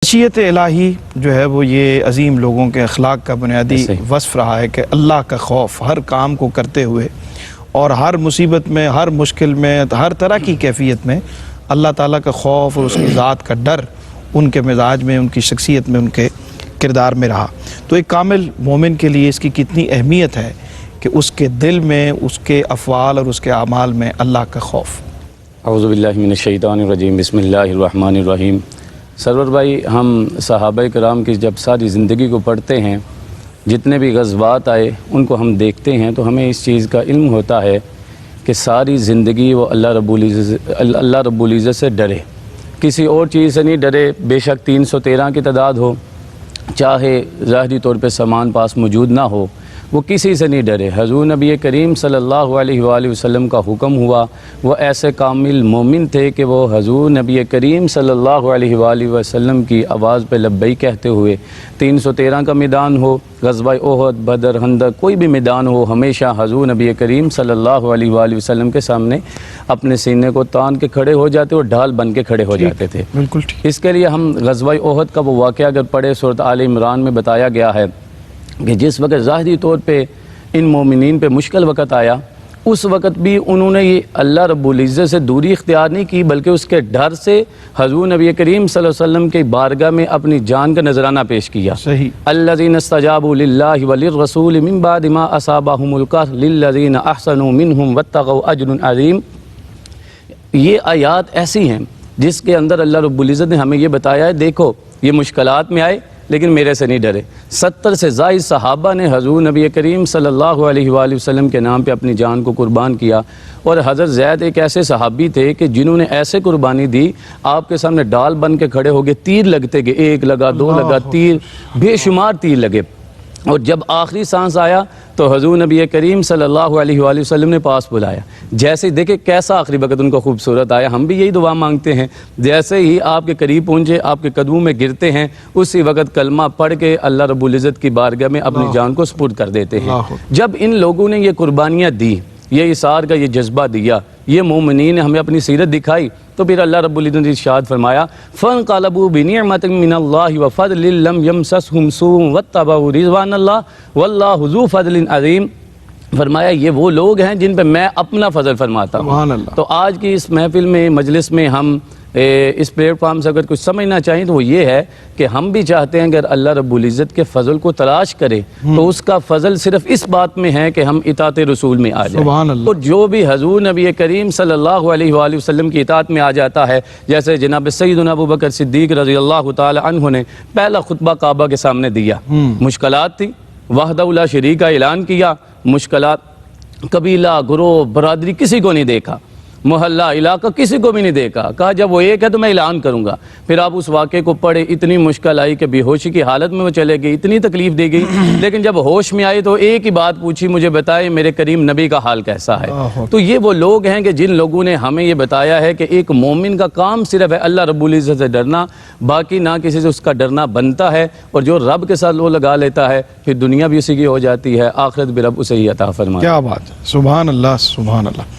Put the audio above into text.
خشیت الہی جو ہے وہ یہ عظیم لوگوں کے اخلاق کا بنیادی وصف رہا ہے کہ اللہ کا خوف ہر کام کو کرتے ہوئے اور ہر مصیبت میں، ہر مشکل میں، ہر طرح کی کیفیت میں اللہ تعالیٰ کا خوف اور اس کی ذات کا ڈر ان کے مزاج میں، ان کی شخصیت میں، ان کے کردار میں رہا۔ تو ایک کامل مومن کے لیے اس کی کتنی اہمیت ہے کہ اس کے دل میں، اس کے افعال اور اس کے اعمال میں اللہ کا خوف۔ اعوذ باللہ من الشیطان الرجیم، بسم اللہ الرحمن الرحیم۔ سرور بھائی، ہم صحابہ کرام کی جب ساری زندگی کو پڑھتے ہیں، جتنے بھی غزوات آئے ان کو ہم دیکھتے ہیں تو ہمیں اس چیز کا علم ہوتا ہے کہ ساری زندگی وہ اللہ رب العزت سے ڈرے، کسی اور چیز سے نہیں ڈرے۔ بے شک 313 کی تعداد ہو، چاہے ظاہری طور پہ سامان پاس موجود نہ ہو، وہ کسی سے نہیں ڈرے۔ حضور نبی کریم صلی اللہ علیہ وآلہ وسلم کا حکم ہوا، وہ ایسے کامل مومن تھے کہ وہ حضور نبی کریم صلی اللہ علیہ وآلہ وسلم کی آواز پہ لبیک کہتے ہوئے 313 کا میدان ہو، غزوہ احد، بدر، خندق، کوئی بھی میدان ہو، ہمیشہ حضور نبی کریم صلی اللہ علیہ وآلہ وسلم کے سامنے اپنے سینے کو تان کے کھڑے ہو جاتے اور ڈھال بن کے کھڑے ہو جاتے تھے۔ بالکل ٹھیک۔ اس کے لیے ہم غزوہ احد کا وہ واقعہ اگر پڑھے، سورۃ آل عمران میں بتایا گیا ہے کہ جس وقت ظاہری طور پہ ان مومنین پہ مشکل وقت آیا، اس وقت بھی انہوں نے یہ اللہ رب العزت سے دوری اختیار نہیں کی، بلکہ اس کے ڈر سے حضور نبی کریم صلی اللہ علیہ وسلم کی بارگاہ میں اپنی جان کا نذرانہ پیش کیا۔ صحیح۔ الذین استجابوا للہ وللرسول من بعد ما اصابہم القرح للذین احسنوا منہم واتقوا اجر عظیم۔ یہ آیات ایسی ہیں جس کے اندر اللہ رب العزت نے ہمیں یہ بتایا ہے، دیکھو یہ مشکلات میں آئے لیکن میرے سے نہیں ڈرے۔ 70 سے زائد صحابہ نے حضور نبی کریم صلی اللہ علیہ وآلہ وسلم کے نام پہ اپنی جان کو قربان کیا، اور حضرت زید ایک ایسے صحابی تھے کہ جنہوں نے ایسے قربانی دی، آپ کے سامنے ڈال بن کے کھڑے ہو گئے، تیر لگتے گئے، ایک لگا، دو لگا، تیر بے شمار تیر لگے، اور جب آخری سانس آیا تو حضور نبی کریم صلی اللہ علیہ وآلہ وسلم نے پاس بلایا۔ جیسے ہی دیکھیں کیسا آخری وقت ان کو خوبصورت آیا، ہم بھی یہی دعا مانگتے ہیں، جیسے ہی آپ کے قریب پہنچے، آپ کے قدموں میں گرتے ہیں، اسی وقت کلمہ پڑھ کے اللہ رب العزت کی بارگاہ میں اپنی جان کو سپرد کر دیتے ہیں۔ جب ان لوگوں نے یہ قربانیاں دی، یہ اِثار کا یہ جذبہ دیا، یہ مومنین نے ہمیں اپنی سیرت دکھائی، تو پھر اللہ رب العزت نے ارشاد فرمایا فَانْقَلَبُوا بِنِعْمَةٍ مِّنَ اللَّهِ وَفَضْلٍ لَّمْ يَمْسَسْهُمْ سُوءٌ وَاتَّبَعُوا رِضْوَانَ اللَّهِ وَاللَّهُ ذُو فَضْلٍ عَظِيمٍ۔ فرمایا یہ وہ لوگ ہیں جن پہ میں اپنا فضل فرماتا ہوں۔ تو آج کی اس محفل میں، مجلس میں ہم اس پلیٹ فارم سے اگر کچھ سمجھنا چاہیں تو وہ یہ ہے کہ ہم بھی چاہتے ہیں اگر اللہ رب العزت کے فضل کو تلاش کرے تو اس کا فضل صرف اس بات میں ہے کہ ہم اطاعت رسول میں آ جائیں۔ اور جو بھی حضور نبی کریم صلی اللہ علیہ وآلہ وسلم کی اطاعت میں آ جاتا ہے، جیسے جناب سیدنا ابو بکر صدیق رضی اللہ تعالی عنہ نے پہلا خطبہ کعبہ کے سامنے دیا، مشکلات تھی، وحدہ لا شریک کا اعلان کیا، مشکلات، قبیلہ، گروہ، برادری کسی کو نہیں دیکھا، محلہ، علاقہ کسی کو بھی نہیں دیکھا، کہا جب وہ ایک ہے تو میں اعلان کروں گا۔ پھر آپ اس واقعے کو پڑھے، اتنی مشکل آئی کہ بے ہوشی کی حالت میں وہ چلے گئی، اتنی تکلیف دی گئی، لیکن جب ہوش میں آئی تو ایک ہی بات پوچھی، مجھے بتائے میرے کریم نبی کا حال کیسا ہے۔ تو یہ وہ لوگ ہیں کہ جن لوگوں نے ہمیں یہ بتایا ہے کہ ایک مومن کا کام صرف ہے اللہ رب العزت سے ڈرنا، باقی نہ کسی سے اس کا ڈرنا بنتا ہے، اور جو رب کے ساتھ وہ لگا لیتا ہے پھر دنیا بھی اسی کی ہو جاتی ہے، آخرت بھی رب اسے ہی عطا فرماتا ہے۔ کیا بات ہے، سبحان اللہ، سبحان اللہ۔